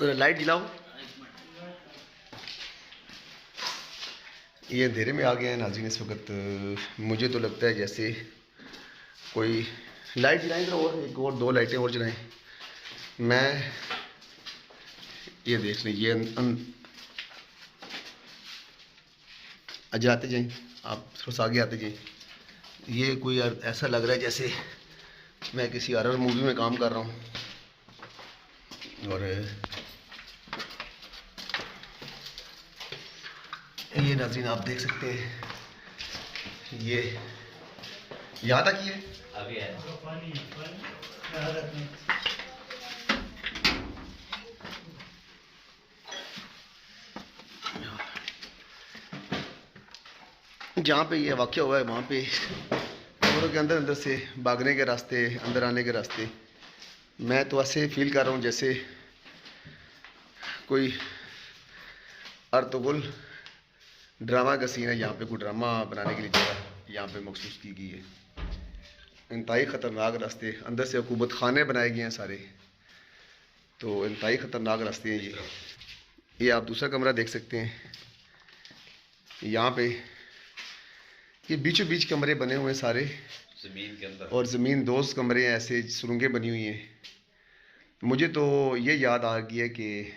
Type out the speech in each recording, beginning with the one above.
Light जलाओ। ये अंधेरे में आ गए हैं नाज़रीन इस वक्त। मुझे तो लगता है जैसे कोई लाइट जलाएं तो और एक और दो लाइटें और जलाएं। मैं ये देख लें ये जलाते जाएं, आप थोड़ा सा आगे आते जाएं। ये कोई ऐसा लग रहा है जैसे मैं किसी हॉरर मूवी में काम कर रहा हूँ। और ये नाज़रीन आप देख सकते हैं ये यहाँ तक ही है अभी है। जहाँ पे ये वाक़या हुआ है वहाँ पे कमरों के अंदर से भागने के रास्ते, अंदर आने के रास्ते। मैं तो ऐसे फील कर रहा हूँ जैसे कोई अर्तुगरुल ड्रामा का सीन है। यहाँ पे कोई ड्रामा बनाने के लिए जगह यहाँ पे मखसूस की गई है। इंतहाई ख़तरनाक रास्ते, अंदर से हुकूमत खाने बनाए गए हैं सारे, तो इंतहाई ख़तरनाक रास्ते हैं ये आप दूसरा कमरा देख सकते हैं। यहाँ पे ये बीचों बीच कमरे बने हुए हैं सारे ज़मीन के अंदर, और ज़मीन दोस्त कमरे हैं, ऐसे सुरंगें बनी हुई हैं। मुझे तो ये याद आ गई है कि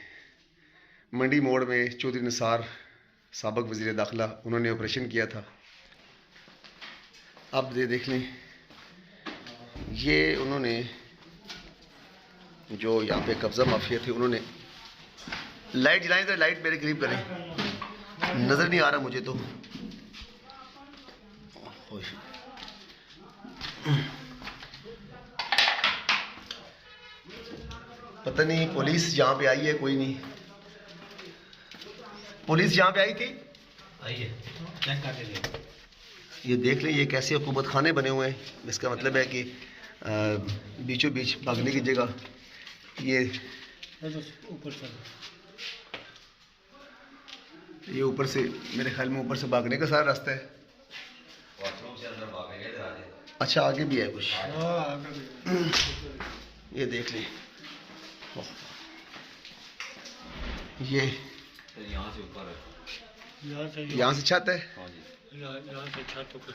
मंडी मोड़ में चौधरी निसार साबिक़ वज़ीर दाखिला उन्होंने ऑपरेशन किया था। अब ये देख लें, ये उन्होंने जो यहाँ पे कब्ज़ा माफिया थे उन्होंने लाइट जलाएं तो लाइट मेरे करीब करें, नज़र नहीं आ रहा मुझे तो। पता नहीं पुलिस यहाँ पे आई है, कोई नहीं। पुलिस यहाँ पे आई थी, आई है, चेक करके देखो। ये देख लें ये कैसे हुकूमत खाने बने हुए हैं। इसका मतलब है कि बीचों बीच भागने की जगह ये ऊपर से मेरे ख्याल में ऊपर से भागने का सारा रास्ता है। अच्छा आगे भी है कुछ, ये देख लें। ये यहाँ से ऊपर है, यहाँ से छत है। यहाँ से छत तो कुछ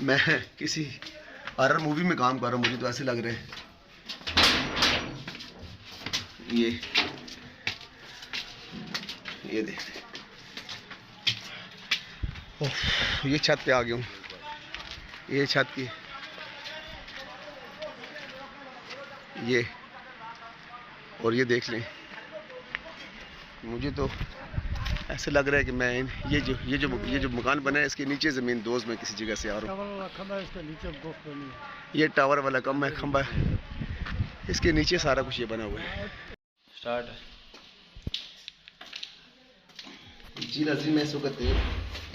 मैं किसी हॉरर मूवी में काम कर रहा हूँ, मुझे तो ऐसे लग रहे हैं। ये देख ये छत पे आ गया हूँ, ये छत की ये, और ये देख लें। मुझे तो ऐसे लग रहा है कि मैं ये जो मकान बना है इसके नीचे ज़मीन दोस्त में किसी जगह से आ रहा हूँ। ये टावर वाला कम है, खंबा है, इसके नीचे सारा कुछ ये बना हुआ है। स्टार्ट जी नाज़रीन, मैं इस वक्त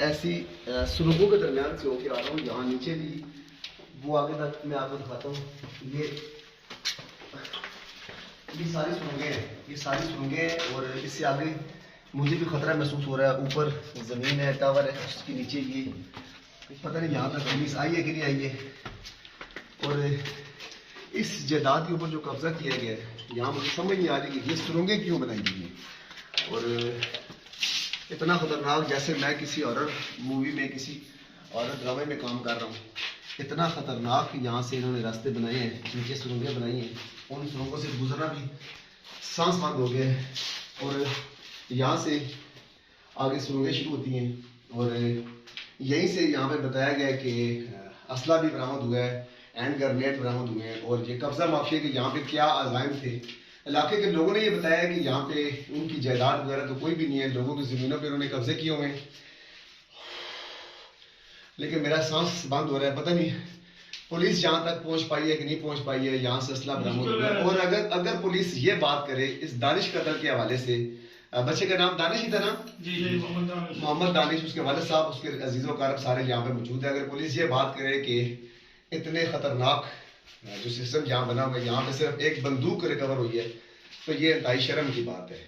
ऐसी सुरंगों के दरमियान से होकर आ रहा हूँ। यहाँ नीचे भी वो आगे तक मैं आपको दिखाता हूँ। ये सारी सुरंगें हैं, ये सारी सुरंगें हैं, और इससे आगे मुझे भी खतरा महसूस हो रहा है। ऊपर ज़मीन है, टावर है, उसके नीचे ये पता नहीं यहाँ तक पुलिस आई है कि नहीं आई है। और इस जायदाद के ऊपर जो कब्जा किया गया है, यहाँ मुझे समझ नहीं आ रही कि ये सुरंगें क्यों बनाई गई हैं। और इतना ख़तरनाक, जैसे मैं किसी हॉरर मूवी में, किसी हॉरर ड्रामे में काम कर रहा हूँ। इतना ख़तरनाक यहाँ से इन्होंने रास्ते बनाए हैं, नीचे सुरंगें बनाई हैं। उन सुरंगों से गुजरना भी सांस बंद हो गया है। और यहाँ से आगे सुरंगें शुरू होती हैं, और यहीं से यहाँ पे बताया गया है कि असला भी बरामद हुआ है, एंड ग्रेनेड बरामद हुए हैं। और ये कब्जा माफिया के यहाँ पे क्या अज़ाइम थे, इलाके के लोगों ने ये बताया कि यहाँ पे उनकी जायदाद वगैरह तो कोई भी नहीं है, लोगों की ज़मीनों पे उन्होंने कब्जे किए हुए हैं। लेकिन मेरा सांस बंद हो रहा है, पता नहीं पुलिस यहाँ तक पहुँच पाई है कि नहीं पहुँच पाई है। यहाँ से असला बरामद हुआ है। और अगर पुलिस ये बात करे इस दानिश कत्ल के हवाले से, बच्चे का नाम दानिश ही था ना? जी, मोहम्मद दानिश, उसके वालिद साहब, उसके अजीज़ो कारब सारे यहाँ पे मौजूद है। अगर पुलिस ये बात करे कि इतने ख़तरनाक जो सिस्टम यहाँ बना हुआ है, यहाँ पे सिर्फ एक बंदूक रिकवर हुई है, तो ये इंतहाई शर्म की बात है।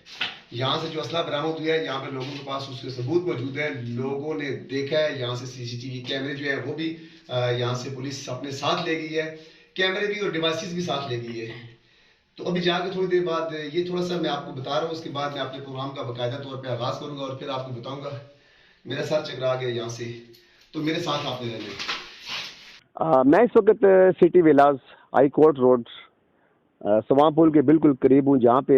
यहाँ से जो असला बरामद हुआ है, यहाँ पे लोगों के पास उसके सबूत मौजूद है, लोगों ने देखा है। यहाँ से सीसीटीवी कैमरे जो है वो भी यहाँ से पुलिस अपने साथ ले गई है। कैमरे भी और डिवाइसेस भी साथ ले गई है। तो अभी जाकर थोड़ी देर बाद ये थोड़ा सा मैं आपको बता रहा हूँ, उसके बाद मैं अपने प्रोग्राम का बाकायदा तौर पे आगाज़ करूँगा और फिर आपको बताऊँगा। मेरा सर चकरा गया यहाँ से, तो मेरे साथ आपने रहना। मैं इस वक्त सिटी विलास हाई कोर्ट रोड सवां पुल के बिल्कुल करीब हूँ, जहाँ पे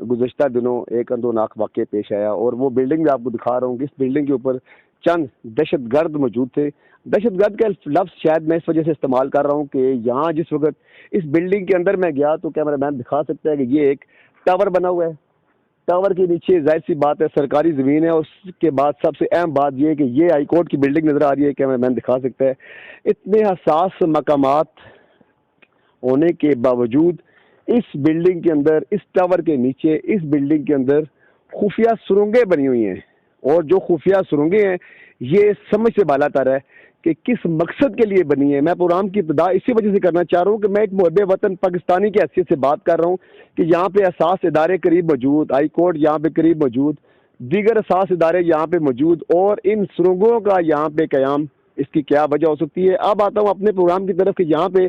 गुज़श्ता दिनों एक अंदोनाक वाक़या पेश आया और वो बिल्डिंग भी आपको दिखा रहा हूँ कि इस बिल्डिंग के ऊपर चंद दहशतगर्द मौजूद थे। दहशतगर्द का लफ्ज़ शायद मैं इस वजह से इस्तेमाल कर रहा हूँ कि यहाँ जिस वक्त इस बिल्डिंग के अंदर मैं गया तो कैमरा मैन दिखा सकता है कि ये एक टावर बना हुआ है। टावर के नीचे जाहिर सी बात है सरकारी ज़मीन है। उसके बाद सबसे अहम बात यह है कि ये हाई कोर्ट की बिल्डिंग नज़र आ रही है, कैमरा मैन दिखा सकता है। इतने हसास मकामात होने के बावजूद इस बिल्डिंग के अंदर, इस टावर के नीचे, इस बिल्डिंग के अंदर खुफिया सुरंगें बनी हुई हैं। और जो खुफिया सुरंगें हैं ये समझ से बालातर है कि किस मकसद के लिए बनी है। मैं प्रोग्राम की इब्तिदा इसी वजह से करना चाह रहा हूँ कि मैं एक मुहब्बे वतन पाकिस्तानी की हैसियत से बात कर रहा हूँ कि यहाँ पे असास इदारे करीब मौजूद, हाई कोर्ट यहाँ पे करीब मौजूद, दीगर असास इदारे यहाँ पे मौजूद, और इन सुरंगों का यहाँ पे क़याम, इसकी क्या वजह हो सकती है। अब आता हूँ अपने प्रोग्राम की तरफ कि यहाँ पे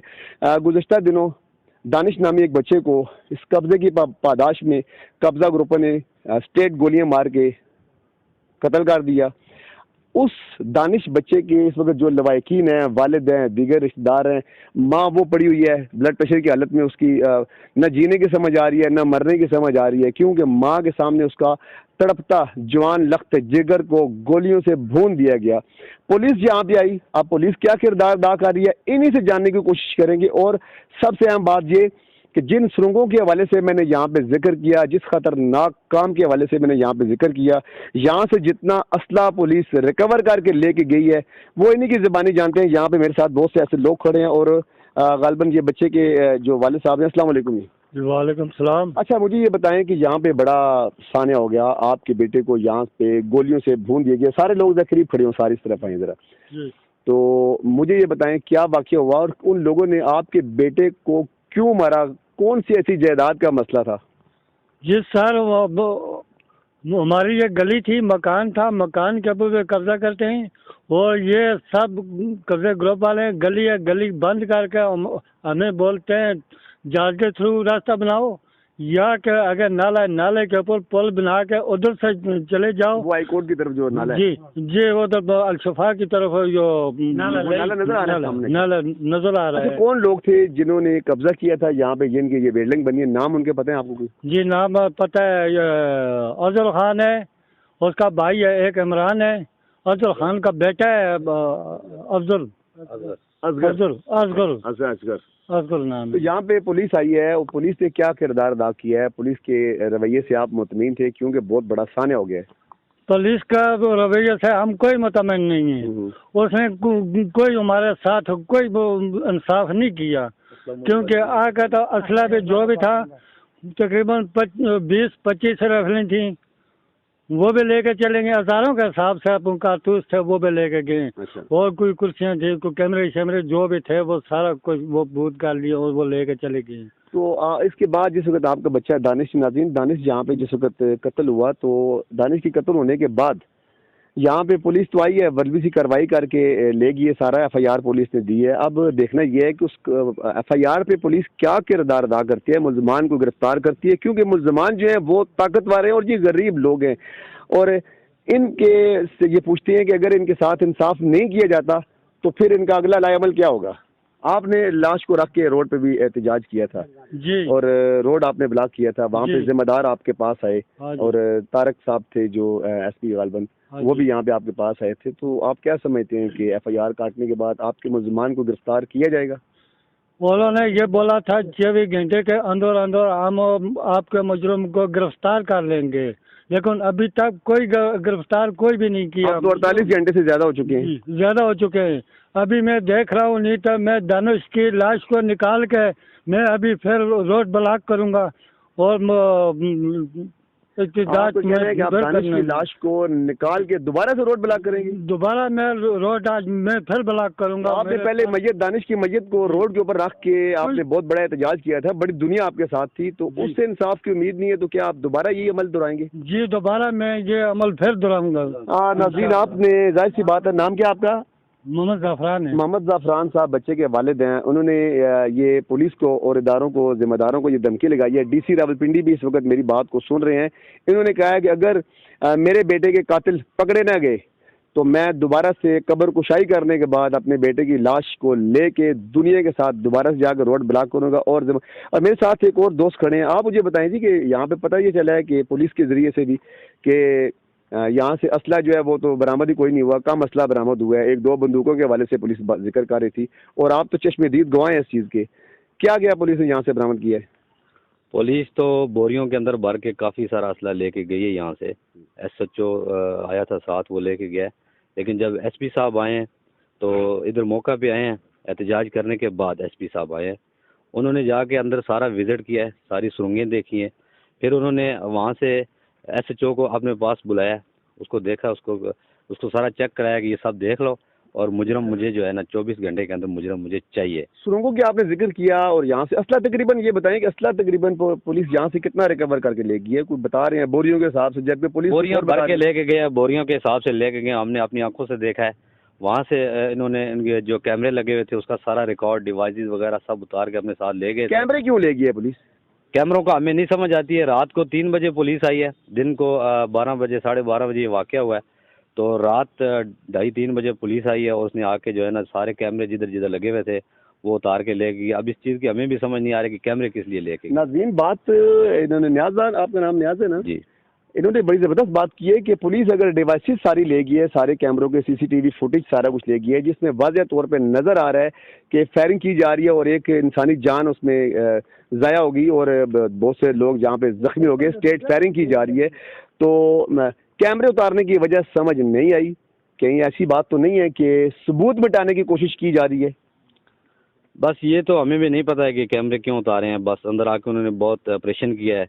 गुज़श्ता दिनों दानिश नामी एक बच्चे को इस कब्जे की पादाश में कब्जा ग्रुपों ने स्ट्रेट गोलियां मार के कत्ल कर दिया। उस दानिश बच्चे के इस वक्त जो लवाकिन हैं, वालिद हैं, दीगर रिश्तेदार हैं, माँ वो पड़ी हुई है ब्लड प्रेशर की हालत में, उसकी न जीने की समझ आ रही है न मरने की समझ आ रही है, क्योंकि माँ के सामने उसका तड़पता जवान लख्त जिगर को गोलियों से भून दिया गया। पुलिस जहाँ पे आई, अब पुलिस क्या किरदार अदा कर रही है, इन्हीं से जानने की कोशिश करेंगे। और सबसे अहम बात ये कि जिन सुरंगों के हवाले से मैंने यहाँ पे जिक्र किया, जिस खतरनाक काम के हवाले से मैंने यहाँ पे जिक्र किया, यहाँ से जितना असला पुलिस रिकवर करके लेके गई है वो इन्हीं की ज़बानी जानते हैं। यहाँ पे मेरे साथ बहुत से ऐसे लोग खड़े हैं और गालिबन ये बच्चे के जो वालिद साहब हैं। अस्सलाम वालेकुम जी। वालेकुम सलाम। अच्छा, मुझे ये बताएं कि यहाँ पे बड़ा सान्या हो गया, आपके बेटे को यहाँ पे गोलियों से भून दिया गया, सारे लोग इधर करीब खड़े हों, सारी इस तरफ आए जरा। तो मुझे ये बताएं क्या वाक़या हुआ और उन लोगों ने आपके बेटे को क्यों मारा, कौन सी ऐसी जायदाद का मसला था? जी सर, हमारी ये गली थी, मकान था, मकान के ऊपर वे कब्जा करते हैं और ये सब कब्जे ग्रुप वाले गली है, गली बंद करके हमें बोलते हैं जहाज के थ्रू रास्ता बनाओ, या कि अगर नाले के ऊपर पुल बना के उधर से चले जाओ। वो हाई कोर्ट की तरफ जो नाला जी जी, उधर अल-शफा की तरफ जो नाला नजर आ रहा है, नाला नजर आ रहा है। कौन लोग थे जिन्होंने कब्जा किया था यहाँ पे, जिनकी ये बिल्डिंग बनी है, नाम उनके पता है आपको? जी नाम पता है, अफजल खान है, उसका भाई है एक इमरान है, अफजल खान का बेटा है अफजल असगर नाम। तो यहाँ पे पुलिस आई है और पुलिस ने क्या किरदार अदा किया है? पुलिस के रवैये से आप मुतमईन थे, क्योंकि बहुत बड़ा सान्या हो गया है। पुलिस का रवैये से हम कोई मुतमईन नहीं है। उसने कोई हमारे साथ कोई इंसाफ नहीं किया, क्योंकि आकर तो असला पे जो भी था तकरीबन 20-25 राइफलें थी, वो भी लेके चलेंगे, हजारों के हिसाब से अपन कारतूस थे वो भी लेके गए। और कोई कुर्सियां थी, कोई कैमरे जो भी थे वो सारा कुछ वो बूथ कर लिए और वो लेके चले गए। तो इसके बाद जिस वक्त आपका बच्चा दानिश, नाज़रीन दानिश जहाँ पे जिस वक्त कत्ल हुआ, तो दानिश की कत्ल होने के बाद यहाँ पे पुलिस तो आई है, वर्दी सी कार्रवाई करके ले गई है, सारा FIR पुलिस ने दी है। अब देखना यह है कि उस FIR पे पुलिस क्या किरदार अदा करती है, मुल्ज़मान को गिरफ्तार करती है, क्योंकि मुल्ज़मान जो है वो ताकतवर हैं और ये गरीब लोग हैं और इनके से ये पूछते हैं कि अगर इनके साथ इंसाफ नहीं किया जाता तो फिर इनका अगला लाएअमल क्या होगा। आपने लाश को रख के रोड पे भी एहतजाज किया था जी, और रोड आपने ब्लॉक किया था, वहाँ पे जिम्मेदार आपके पास आए और तारक साहब थे जो SP गालिबन, वो भी यहाँ पे आपके पास आए थे। तो आप क्या समझते हैं कि FIR काटने के बाद आपके मुल्ज़मान को गिरफ्तार किया जाएगा? उन्होंने ये बोला था 24 घंटे के अंदर अंदर हम आपके मुजरिम को गिरफ्तार कर लेंगे, लेकिन अभी तक कोई गिरफ्तार कोई भी नहीं किया। तो 48 घंटे से ज्यादा हो चुके हैं। ज्यादा हो चुके हैं। अभी मैं देख रहा हूँ, नहीं तो मैं दानिश की लाश को निकाल के मैं अभी फिर रोड ब्लॉक करूँगा और आप दानिश की लाश को निकाल के दोबारा से रोड ब्लॉक करेंगे? दोबारा मैं रोड आज मैं फिर ब्लॉक करूँगा। आपने पहले मय्यत दानिश की मय्यत को रोड के ऊपर रख के आपने बहुत बड़ा एहतजाज किया था, बड़ी दुनिया आपके साथ थी, तो उससे इंसाफ की उम्मीद नहीं है, तो क्या आप दोबारा ये अमल दोहराएंगे? जी, दोबारा मैं ये अमल फिर दोहराऊंगा। नाज़रीन, आपने जाहिर सी बात है, नाम क्या आपका? मोहम्मद ज़ाफ़रान है। मोहम्मद ज़ाफ़रान साहब बच्चे के वालिद हैं। उन्होंने ये पुलिस को और इदारों को, जिम्मेदारों को ये धमकी लगाई है। डीसी रावलपिंडी भी इस वक्त मेरी बात को सुन रहे हैं। इन्होंने कहा है कि अगर मेरे बेटे के कातिल पकड़े ना गए तो मैं दोबारा से कब्र कुशाई करने के बाद अपने बेटे की लाश को लेके दुनिया के साथ दोबारा से जाकर रोड ब्लॉक करूंगा। और मेरे साथ एक और दोस्त खड़े हैं। आप मुझे बताएं जी कि यहाँ पे पता ये चला है कि पुलिस के जरिए से भी कि यहाँ से असला जो है वो तो बरामद ही कोई नहीं हुआ, कम असला बरामद हुआ है। 1-2 बंदूकों के हवाले से पुलिस जिक्र कर रही थी और आप तो चश्मदीद गवाह हैं इस चीज़ के। क्या क्या पुलिस ने यहाँ से बरामद किया है? पुलिस तो बोरियों के अंदर भर के काफ़ी सारा असला लेके गई है यहाँ से। SHO आया था साथ, वो लेके गया। लेकिन जब SP साहब आए हैं तो इधर मौका पे आए हैं, एहतजाज करने के बाद SP साहब आए हैं। उन्होंने जाके अंदर सारा विज़िट किया है, सारी सुरंगें देखी हैं। फिर उन्होंने वहाँ से SHO को अपने पास बुलाया, उसको देखा, उसको सारा चेक कराया कि ये सब देख लो और मुजरम मुझे जो है ना 24 घंटे के अंदर मुजरम मुझे चाहिए। सुरंगों की आपने जिक्र किया और यहाँ से असला तकरीबन ये बताएं कि असला तकरीबन पुलिस यहाँ से कितना रिकवर करके ले गई है? कोई बता रहे हैं बोरियों के हिसाब से, जबकि पुलिस बोरियां भर के लेके गए, बोरियों के हिसाब से लेके गए। हमने अपनी आंखों से देखा है। वहाँ से इन्होंने इनके जो कैमरे लगे हुए थे उसका सारा रिकॉर्ड, डिवाइसेस वगैरह सब उतार के अपने साथ ले गए। कैमरे क्यों ले गई है पुलिस? कैमरों का हमें नहीं समझ आती है। रात को 3 बजे पुलिस आई है, दिन को 12 बजे 12:30 बजे ये वाक़या हुआ है। तो रात 2:30-3 बजे पुलिस आई है और उसने आके जो है ना सारे कैमरे जिधर जिधर लगे हुए थे वो उतार के ले गई। अब इस चीज़ की हमें भी समझ नहीं आ रही कि कैमरे किस लिए लेके गई। नाज़रीन, बात इन्होंने न्याज़ान, आपका नाम न्याज़ है ना जी, इन्होंने बड़ी ज़बरदस्त बात की है कि पुलिस अगर डिवाइसेस सारी ले गई है, सारे कैमरों के CCTV फुटेज सारा कुछ ले गई है, जिसमें वाज़ेह तौर पे नज़र आ रहा है कि फायरिंग की जा रही है और एक इंसानी जान उसमें ज़ाया होगी और बहुत से लोग जहाँ पे ज़ख्मी हो गए, स्टेट फायरिंग की जा रही है। तो कैमरे उतारने की वजह समझ नहीं आई। कहीं ऐसी बात तो नहीं है कि सबूत मिटाने की कोशिश की जा रही है? बस ये तो हमें भी नहीं पता है कि कैमरे क्यों उतारे हैं। बस अंदर आके उन्होंने बहुत ऑपरेशन किया है,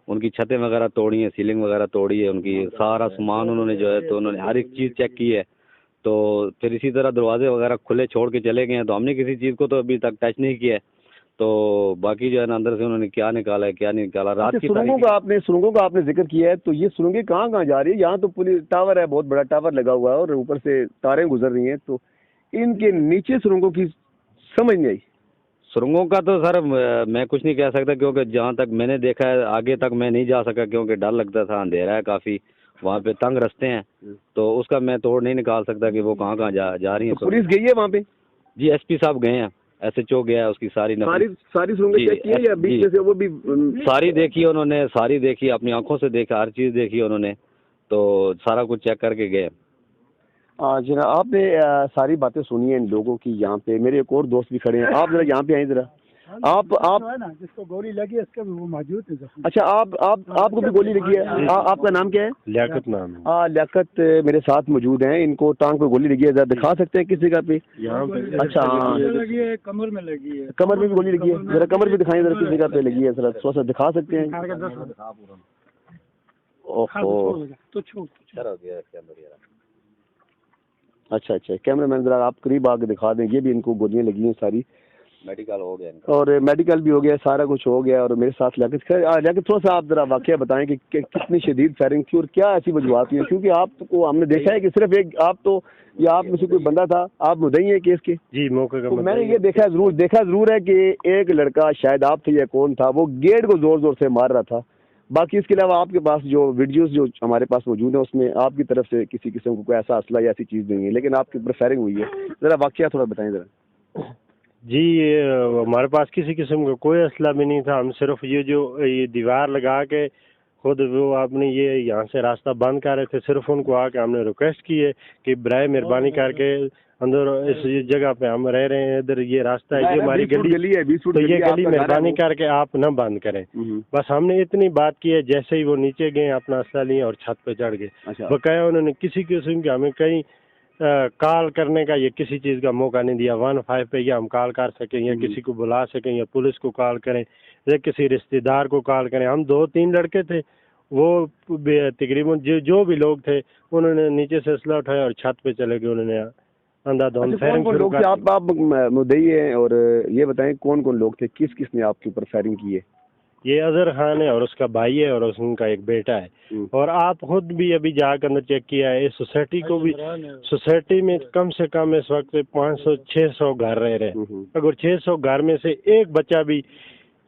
उनकी छतें वगैरह तोड़ी हैं, सीलिंग वगैरह तोड़ी है, उनकी सारा सामान उन्होंने जो है तो उन्होंने हर एक चीज़ चेक की है। तो फिर इसी तरह दरवाजे वगैरह खुले छोड़ के चले गए हैं। तो हमने किसी चीज़ को तो अभी तक टच नहीं किया है। तो बाकी जो है ना अंदर से उन्होंने क्या निकाला है क्या नहीं निकाला। रात की सुरंगों का आपने जिक्र किया है, तो ये सुरंगें कहाँ कहाँ जा रही है? यहाँ तो पुलिस टावर है, बहुत बड़ा टावर लगा हुआ है और ऊपर से तारें गुजर रही हैं, तो इनके नीचे सुरंगों की समझ नहीं आई। सुरंगों का तो सर मैं कुछ नहीं कह सकता, क्योंकि जहाँ तक मैंने देखा है आगे तक मैं नहीं जा सका, क्योंकि डर लगता था, अंधेरा है काफ़ी, वहाँ पे तंग रास्ते हैं, तो उसका मैं तोड़ नहीं निकाल सकता कि वो कहाँ कहाँ जा रही है। तो पुलिस गई है वहाँ पे? जी, SP साहब गए हैं, SHO गया है, उसकी सारी सुरंगें चेक की है या बीच में से वो भी? सारी देखी उन्होंने, सारी देखी, अपनी आंखों से देखा, हर चीज़ देखी उन्होंने, तो सारा कुछ चेक करके गए। जनाब, आपने सारी बातें सुनी हैं इन लोगों की। यहाँ पे मेरे एक और दोस्त भी खड़े हैं, आप जरा यहाँ पे आए जरा। आप है ना जिसको गोली लगी उसके भी वो मौजूद है। अच्छा, आपको भी गोली लगी है? आपका नाम क्या है? लियाकत नाम है। लियाकत मेरे साथ मौजूद हैं, इनको टांग पे गोली लगी है, जरा दिखा सकते हैं किस जगह पे? यहाँ पे। अच्छा, लगी है, कमर में लगी है। कमर में भी गोली लगी है? जरा कमर भी दिखाएं, जरा किस जगह पे लगी है, जरा थोड़ा सा दिखा सकते हैं? ओहो, अच्छा, कैमरा मैन जरा आप करीब आके दिखा दें। ये भी इनको गोलियां लगी हैं सारी, मेडिकल हो गया इनका और मेडिकल भी हो गया, सारा कुछ हो गया। और मेरे साथ लियाकत थोड़ा सा आप जरा वाकया बताएं कि कितनी शदीद फायरिंग थी और क्या ऐसी वजूहत हुई है? क्योंकि आपको हमने देखा है कि सिर्फ एक आप तो, या आप में से कोई बंदा था, आप मुद्दई हैं केस के? जी, मौके का तो मैंने ये देखा जरूर है कि एक लड़का, शायद आप थे या कौन था, वो गेट को जोर जोर से मार रहा था। बाकी इसके अलावा आपके पास जो वीडियोस जो हमारे पास मौजूद है उसमें आपकी तरफ से किसी किस्म को कोई ऐसा असला या ऐसी चीज़ नहीं है, लेकिन आपके ऊपर फायरिंग हुई है। ज़रा वाकया थोड़ा बताएं ज़रा। जी, हमारे पास किसी किस्म का कोई असला भी नहीं था। हम सिर्फ ये दीवार लगा के खुद वो आपने ये यहाँ से रास्ता बंद कर रहे थे, सिर्फ उनको आके हमने रिक्वेस्ट की है कि बराए मेहरबानी करके अंदर इस जगह पे हम रह रहे हैं, इधर ये रास्ता है, ये हमारी गली है, तो ये गली मेहरबानी करके आप न बंद करें। बस हमने इतनी बात की है। जैसे ही वो नीचे गए, अपना असला लिए और छत पे चढ़ गए। बकाया उन्होंने किसी किस्म की हमें कहीं कॉल करने का या किसी चीज़ का मौका नहीं दिया। 15 पे या हम कॉल कर सकें या किसी को बुला सकें या पुलिस को कॉल करें या किसी रिश्तेदार को कॉल करें। हम 2-3 लड़के थे, वो तकरीबन जो भी लोग थे उन्होंने नीचे से असला उठाया और छत पे चले गए। उन्होंने अंधाधुंध फायरिंग शुरू कर दी। आप मुद्दई हैं, और ये बताएं कौन कौन लोग थे, किस किस ने आपके ऊपर फायरिंग की है? ये अजहर खान है और उसका भाई है और उनका एक बेटा है। और आप खुद भी अभी जाकर अंदर चेक किया है, इस सोसाइटी को भी, सोसाइटी में कम से कम इस वक्त 500-600 घर रह रहे हैं। अगर 600 घर में से एक बच्चा भी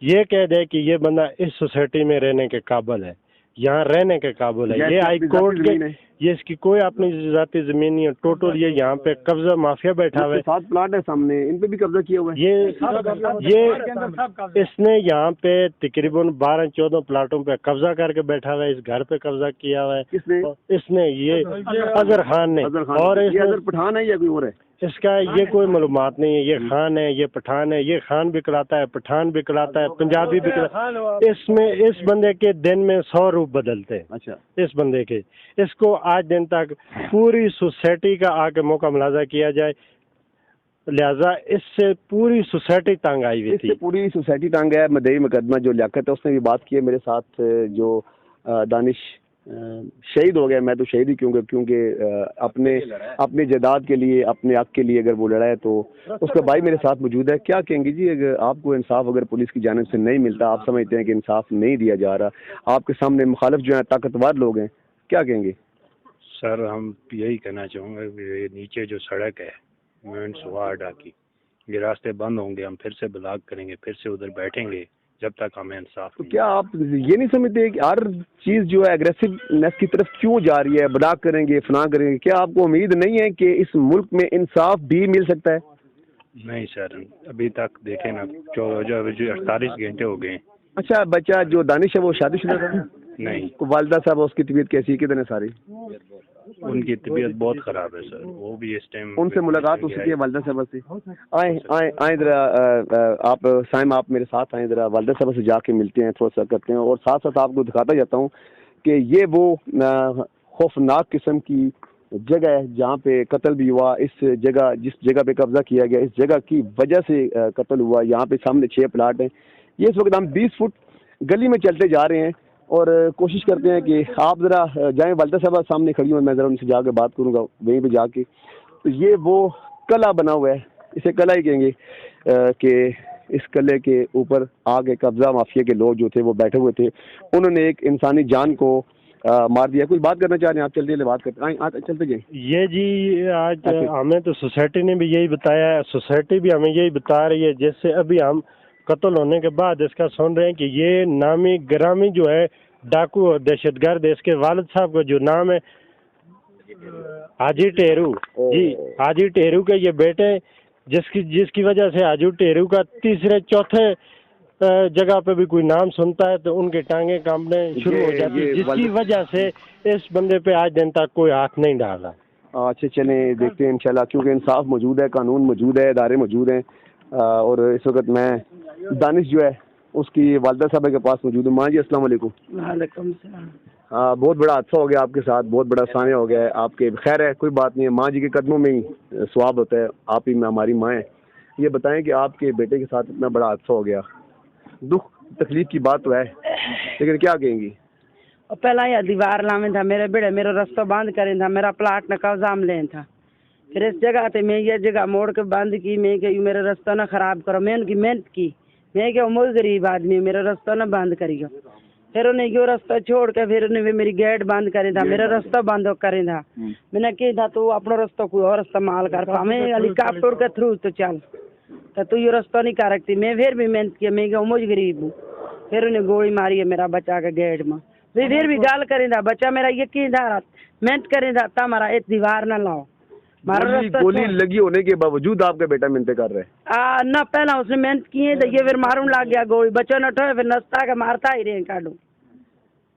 ये कह दे कि ये बंदा इस सोसाइटी में रहने के काबिल है, यहाँ रहने के काबिल है, ये हाई कोर्ट के, ये इसकी कोई अपनी जाती जमीन नहीं है, टोटल ये यहाँ पे कब्जा माफिया बैठा हुआ है। 7 प्लाट है सामने, इन पे भी कब्जा किया हुआ है। ये इसने यहाँ पे तकरीबन 12-14 प्लाटों पे कब्जा करके बैठा हुआ है, इस घर पे कब्जा किया हुआ है। किसने? इसने, ये अजहर खान ने। और ये अजहर पठान है या कोई और है? इसका ये कोई मालूमात नहीं है, ये खान है, ये पठान है, ये खान भी कराता है, पठान भी कराता है, पंजाबी भी कराता है। इसमें इस बंदे के दिन में 100 रूप बदलते हैं। अच्छा, इस बंदे के, इसको आज दिन तक पूरी सोसाइटी का आके मौका मुलाजा किया जाए, लिहाजा इससे पूरी सोसाइटी तंग आई हुई थी। इससे पूरी सोसाइटी तंग है। मदई मुकदमा जो लियाकत है उसने भी बात की है मेरे साथ, जो दानिश शहीद हो गया। मैं तो शहीद ही क्योंकि अपने जायदाद के लिए, अपने हक के लिए अगर वो लड़ा है, तो उसका भाई मेरे साथ मौजूद है। क्या कहेंगे जी, अगर आपको इंसाफ अगर पुलिस की जानिब से नहीं मिलता, आप समझते हैं कि इंसाफ नहीं दिया जा रहा, आपके सामने मुखालिफ जो है ताकतवर लोग हैं, क्या कहेंगे? सर हम यही कहना चाहूँगा कि नीचे जो सड़क है मेन सुवाडा की, ये रास्ते बंद होंगे, हम फिर से ब्लॉक करेंगे, फिर से उधर बैठेंगे जब तक हमें इंसाफ। तो क्या आप ये नहीं समझते कि हर चीज़ जो है एग्रेसिवनेस की तरफ क्यों जा रही है? ब्लॉक करेंगे, फना करेंगे, क्या आपको उम्मीद नहीं है कि इस मुल्क में इंसाफ भी मिल सकता है? नहीं सर, अभी तक देखें ना, 48 घंटे हो गए। अच्छा, बच्चा जो दानिश है वो शादीशुदा था? नहीं। वालिदा साहब उसकी तबीयत कैसी है, कितने सारी? उनकी तबीयत बहुत खराब है सर, वो भी इस टाइम। उनसे मुलाकात हो सकी है वालिदा साहब से? आए जरा, आप साइम, आप मेरे साथ आए, जरा वालिदा साहब से जाके मिलते हैं, थोड़ा सा करते हैं, और साथ साथ आपको दिखाता जाता हूँ कि ये वो खौफनाक किस्म की जगह है जहाँ पे कत्ल भी हुआ। इस जगह, जिस जगह पे कब्जा किया गया, इस जगह की वजह से कत्ल हुआ। यहाँ पे सामने 6 प्लाट हैं। ये इस वक्त हम 20 फुट गली में चलते जा रहे हैं और कोशिश करते हैं कि आप ज़रा जाएं। वालिदा साहब सामने खड़ी हुई, मैं ज़रा उनसे जाकर बात करूँगा वहीं पे जाके। तो ये वो कला बना हुआ है, इसे कला ही कहेंगे, कि इस कले के ऊपर आगे कब्जा माफिया के लोग जो थे वो बैठे हुए थे, उन्होंने एक इंसानी जान को मार दिया। कुछ बात करना चाह रहे हैं आप? चलते बात करते हैं, चलते जाइए। ये जी आज हमें तो सोसाइटी ने भी यही बताया है, सोसाइटी भी हमें यही बता रही है, जैसे अभी हम कत्ल होने के बाद इसका सुन रहे हैं कि ये नामी ग्रामी जो है डाकू और दहशतगर्द, इसके वालिद साहब का जो नाम है हाजी टेरू जी, हाजी टेरू के ये बेटे, जिसकी वजह से हाजी टेरू का तीसरे चौथे जगह पे भी कोई नाम सुनता है तो उनके टांगे कांपने शुरू हो जाती है, जिसकी वजह से इस बंदे पे आज दिन तक कोई हाथ नहीं डाला। अच्छा, चलें देखते हैं इंशाल्लाह, क्योंकि इंसाफ मौजूद है, कानून मौजूद है, इदारे मौजूद हैं। और इस वक्त मैं दानिश जो है उसकी वालिदा साहब के पास मौजूद हूँ। माँ जी अस्सलाम वालेकुम। वालेकुम सलाम। बहुत बड़ा हादसा हो गया आपके साथ, बहुत बड़ा सानिया हो गया है आपके। खैर है, कोई बात नहीं है, माँ जी के कदमों में ही स्वाब होता है, आप ही में हमारी माँ है। ये बताएं कि आपके बेटे के साथ इतना बड़ा हादसा हो गया, दुख तकलीफ की बात तो है, लेकिन क्या कहेंगी? पहला यह दीवार लामे था, मेरे बेड़े मेरा रास्ता बंद करें था, मेरा प्लाट न कब्जा में लें था। फिर इस जगह पे मैं ये जगह मोड़ के बंद की, मैं कि मेरा रास्ता ना खराब करो। मैं उनकी मेहनत की, मैं क्या मैं गरीब आदमी, मेरा रास्ता ना बंद करियो। फिर उन्हें क्यों रास्ता छोड़ के फिर उन्हें मेरी गेट बंद करे था, मेरा रास्ता बंद करे था। मैंने कही था तू अपना रास्ता कोई और इस्तेमाल कर, हमें हेलीकॉप्टर के थ्रू तो चल, तो तू ये रास्ता नहीं कर रखती। मैं फिर भी मेहनत की, मैं क्या मुझ गरीब हूँ। फिर उन्हें गोली मारी है मेरा बच्चा के गेट में। फिर भी गाल करें था, बच्चा मेरा यकीन था, मेहनत करें था, हमारा एक दीवार ना लाओ। गोली लगी होने के बावजूद आपका बेटा मिन्नतें कर रहे हैं? ना पहला उसने मेहनत की है तो ये फिर मारून लग गया गोली, बच्चों ने उठाया फिर नस्ता के मारता ही रहे काटू।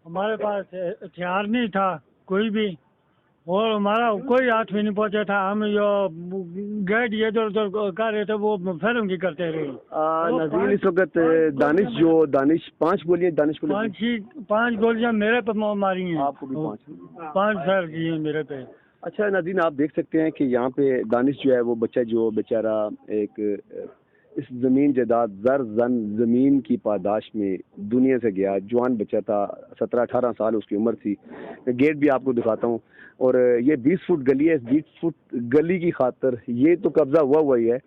हमारे पास हथियार नहीं था कोई भी, और हमारा कोई हाथ भी नहीं पहुंचा था। हम जो गेट ये इधर कर रहे थे वो फिल्म की करते रहे। नाज़रीन, इस वक्त दानिश 5 गोलियां दानिश को 5 गोलियां मेरे पे मारी हैं। आपको भी 5 फायर की हैं मेरे पे। अच्छा नाज़रीन, आप देख सकते हैं कि यहाँ पे दानिश जो है वो बच्चा जो बेचारा एक इस ज़मीन जायदाद जर जन ज़मीन की पादाश में दुनिया से गया। जवान बच्चा था, 17-18 साल उसकी उम्र थी। गेट भी आपको दिखाता हूँ। और ये 20 फुट गली है। इस 20 फुट गली की खातर ये तो कब्जा हुआ ही है,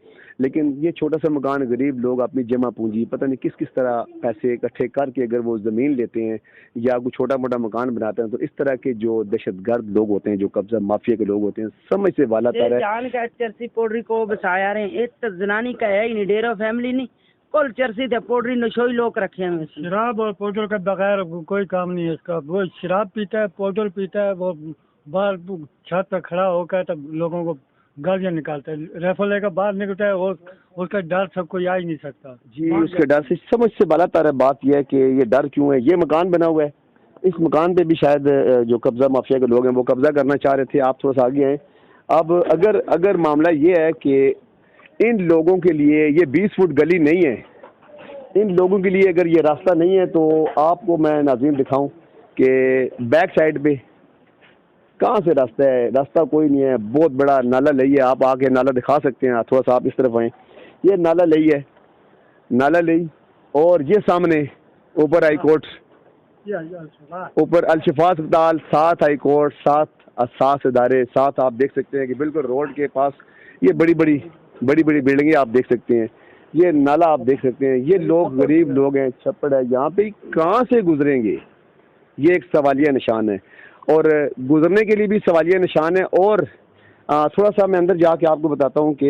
लेकिन ये छोटा सा मकान गरीब लोग अपनी जमा पूंजी पता नहीं किस किस तरह पैसे इकट्ठे करके अगर वो ज़मीन लेते हैं या कोई छोटा मोटा मकान बनाते हैं, तो इस तरह के जो दहशतगर्द लोग होते हैं, जो कब्जा माफिया के लोग होते हैं, समझ से वाला तर है। जान का चरसी पोडरी को बसाया रहे, एक तो जनानी का है ही नहीं, डेरा फैमिली नहीं, कुल चरसी थे पोडरी नशोई लोग रखे हैं। शराब और पोटल के बगैर कोई काम नहीं है इसका। वो शराब पीता है, पोटल पीता है, वो बाहर छत पे खड़ा होकर तब लोगों को गालियाँ निकालता है, रेफर लेकर बाहर निकलता है और उसका डर सब कोई आ ही नहीं सकता जी। उसके डर से समझ से बाला तर है। बात यह है कि ये डर क्यों है। ये मकान बना हुआ है, इस मकान पे भी शायद जो कब्जा माफिया के लोग हैं वो कब्जा करना चाह रहे थे। आप थोड़ा सा आगे हैं। अब अगर मामला ये है कि इन लोगों के लिए ये 20 फुट गली नहीं है, इन लोगों के लिए अगर ये रास्ता नहीं है, तो आपको मैं नाज़रीन दिखाऊं कि बैक साइड पे कहाँ से रास्ता है। रास्ता कोई नहीं है। बहुत बड़ा नाला लई है। आप आके नाला दिखा सकते हैं। थोड़ा सा आप इस तरफ आए। ये नाला लई है, नाला लई। और ये सामने ऊपर हाई कोर्ट, ऊपर अल-शिफा अस्पताल, 7 हाई कोर्ट, 7 इदारे, 7 आप देख सकते हैं कि बिल्कुल रोड के पास ये बड़ी बड़ी बिल्डिंगें आप देख सकते हैं। ये नाला आप देख सकते हैं। ये लोग गरीब लोग हैं, छप्पड़ है, यहाँ पे कहाँ से गुजरेंगे, ये एक सवालिया निशान है। और गुजरने के लिए भी सवालिया निशान है। और थोड़ा सा मैं अंदर जाके आपको बताता हूँ कि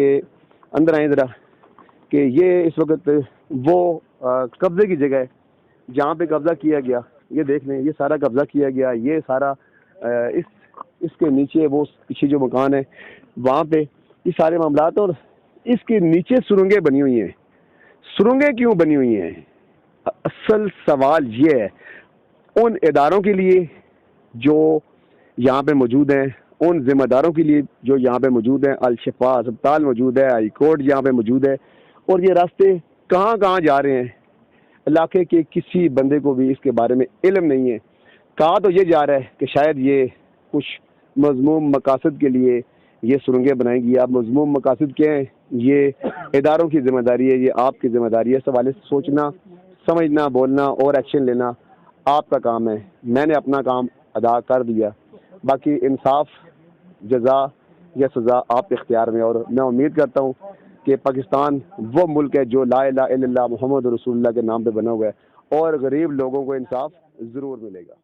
अंदर आए ज़रा, कि ये इस वक्त वो कब्ज़े की जगह है जहाँ पे कब्ज़ा किया गया। ये देख लें, ये सारा कब्ज़ा किया गया। ये सारा इसके नीचे वो पीछे जो मकान है वहाँ पे ये सारे मामलात। और इसके नीचे सुरंगें बनी हुई हैं। सुरंगें क्यों बनी हुई हैं? असल सवाल ये है, उन इदारों के लिए जो यहाँ पे मौजूद हैं, उन जिम्मेदारों के लिए जो यहाँ पे मौजूद हैं, अल-शिफा अस्पताल मौजूद है, हाई कोर्ट यहाँ पे मौजूद है। और ये रास्ते कहाँ कहाँ जा रहे हैं, इलाके के किसी बंदे को भी इसके बारे में इल्म नहीं है। कहा तो ये जा रहा है कि शायद ये कुछ मज़मूम मकासद के लिए ये सुरंगें बनाएंगी। आप मज़मूम मकासद क्या हैं, ये इदारों की जिम्मेदारी है, ये आपकी जिम्मेदारी है। सवाल सोचना, समझना, बोलना और एक्शन लेना आपका काम है। मैंने अपना काम अदा कर दिया, बाकी इंसाफ, जज़ा या सज़ा आप इख्तियार में। और मैं उम्मीद करता हूँ कि पाकिस्तान वो मुल्क है जो ला इलाहा इल्लल्लाह मुहम्मद रसूलुल्लाह के नाम पे बना हुआ है, और गरीब लोगों को इंसाफ ज़रूर मिलेगा।